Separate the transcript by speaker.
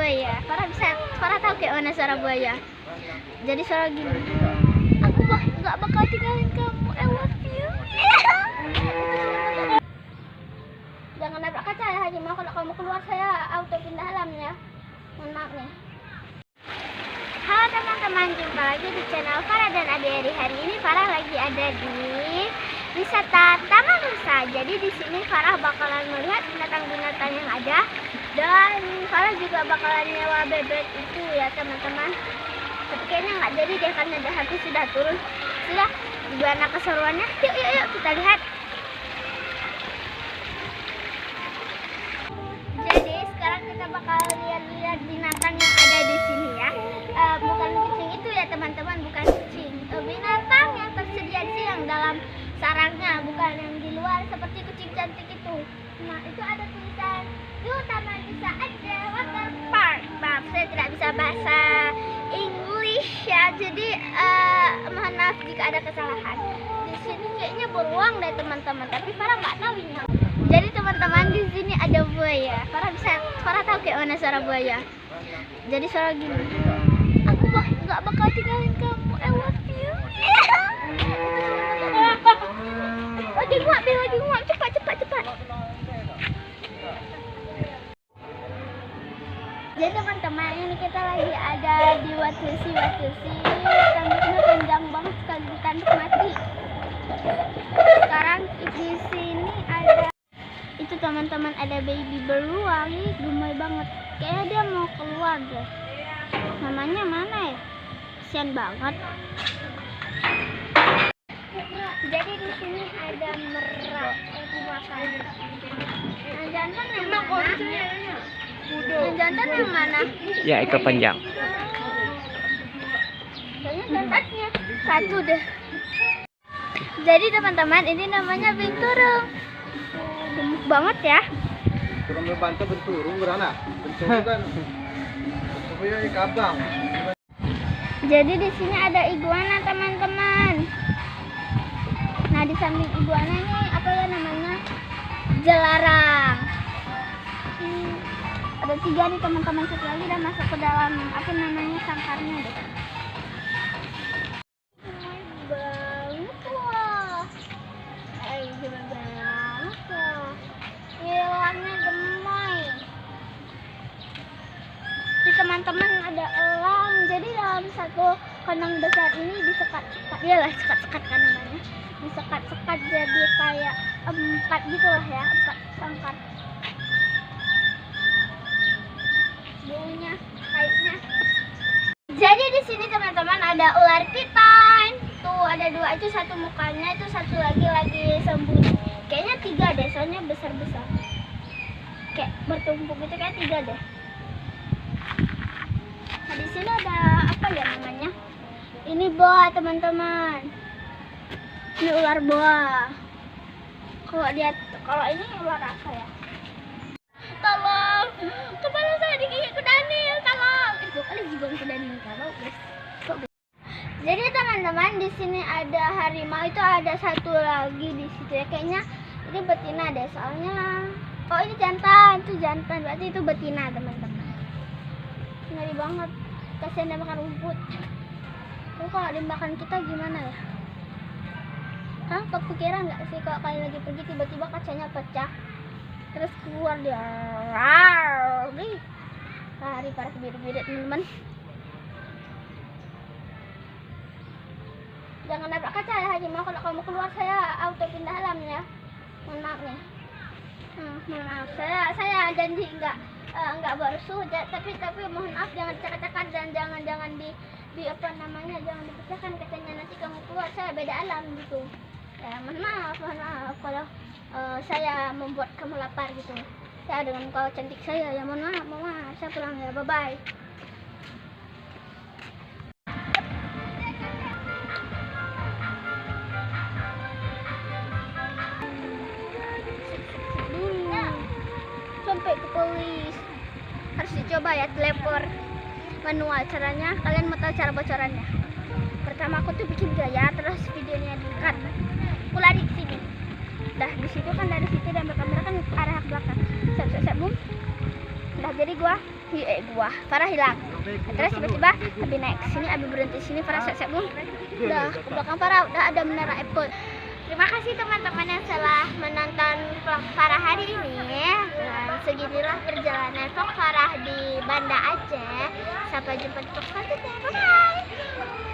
Speaker 1: buaya. Farah tahu kayak mana suara buaya. Jadi suara gini. Aku nggak bakal tinggalin kamu. I love you. Jangan nabrak kaca ya Haji. Mau kalau kamu keluar saya auto pindah alamnya. Mohon maaf nih. Halo teman-teman, jumpa lagi di channel Farah dan Adi. Hari ini Farah lagi ada di wisata Taman Nusa. Jadi di sini Farah bakalan melihat binatang-binatang yang ada, dan Farah juga bakalan nyewa bebek itu ya teman-teman. Tapi kayaknya nggak jadi deh karena ada harga sudah turun. Sudah, gimana keseruannya? Yuk kita lihat. Jadi sekarang kita bakal lihat-lihat binatang yang ada di sini ya. Bukan kucing itu ya teman-teman, bukan kucing. Binatang yang tersedia di sini yang dalam sarangnya, bukan yang di luar seperti kucing cantik itu. Nah itu ada tulisan "Yuk Taman Nusa aja Water Park". Maaf saya tidak bisa bahasa English ya, jadi mohon maaf jika ada kesalahan. Di sini kayaknya beruang deh teman-teman, tapi Farah nggak tahu ini. Jadi teman-teman di sini ada buaya. Farah tahu kayak mana suara buaya. Jadi suara gini. Aku nggak bakal tinggalin kamu. I love you. Lagi nguap, cepat. Jadi teman-teman, ini kita lagi ada di Watusi. Rambutnya panjang banget sekali, ditanduk mati. Sekarang di sini ada itu teman-teman, ada baby beruang. Ih, gemoy banget. Kayaknya dia mau keluar deh. Namanya mana ya? Kasian banget. Jadi di sini ada merak. Makan. Yang jantan yang mana? Yang jantan yang mana?
Speaker 2: Ya, ekor panjang.
Speaker 1: Kayaknya jantannya satu deh. Jadi teman-teman, ini namanya binturung. Gemuk banget ya.
Speaker 3: Turun berbantah benturung berana. Benturung kan. Supaya kabang.
Speaker 1: Jadi di sini ada iguana teman-teman. Nah di samping iguana ini apa ya namanya? Jelarang. Ada 3 nih teman-teman, satu lagi udah masuk ke dalam apa namanya sangkarnya deh. Hilangnya gemoy. Di teman-teman ada elang. Jadi dalam satu kandang besar ini disekat-sekat. Iyalah sekat-sekat kan namanya. Disekat-sekat jadi kayak 4 gitu lah ya, 4 sangkar. Baunya, kaitnya. Jadi di sini teman-teman ada ular piton. Tuh ada 2, itu satu mukanya, itu satu lagi sembunyi. Kayaknya 3 deh, soalnya besar-besar. Kayak bertumpuk gitu, kayak 3 deh. Nah di sini ada apa ya namanya? Ini boa teman-teman. Ini ular boa. Kalau ini ular apa ya? Tolong, kepala saya digigit kuda Nil, tolong. Bukan juga kuda Nil, kalau guys. Jadi teman-teman di sini ada harimau, itu ada satu lagi di situ ya. Kayaknya ini betina deh, soalnya oh ini jantan, itu jantan, berarti itu betina teman-teman. Ngeri banget, kasihan dia makan rumput. Tuh kalau dimakan kita gimana ya? Hah, kepikiran nggak sih kalau kalian lagi pergi tiba-tiba kacanya pecah, terus keluar dia, lari para biru-biru teman-teman. Jangan nabrak kaca ya Haji. Mau kalau kamu keluar saya auto pindah alamnya. Mohon maaf nih. Mohon maaf. Saya janji enggak bersuh, tapi mohon maaf jangan cekak-cekak dan jangan di apa namanya, jangan dipecahkan kacanya, nanti kamu keluar saya beda alam gitu. Ya mohon maaf kalau saya membuat kamu lapar gitu. Saya dengan kau cantik saya ya mohon maaf. Saya pulang ya, bye bye. Sampai ke polis, harus dicoba ya, teleport manual caranya. Kalian mau tahu cara bocorannya? Pertama aku tuh bikin gaya, terus videonya di-cut, aku lari ke sini. Dah di situ kan, dari situ dan kamera kan arah belakang. Boom. Dah jadi gua Buah. Farah hilang. Terus tiba-tiba Abi naik ke sini, Abi berhenti di sini, Farah set pun udah ke belakang Farah, udah ada menara Eiffel. Terima kasih teman-teman yang telah menonton vlog Farah hari ini. Dan seginilah perjalanan vlog Farah di Banda Aceh. Sampai jumpa di vlog selanjutnya. Bye-bye.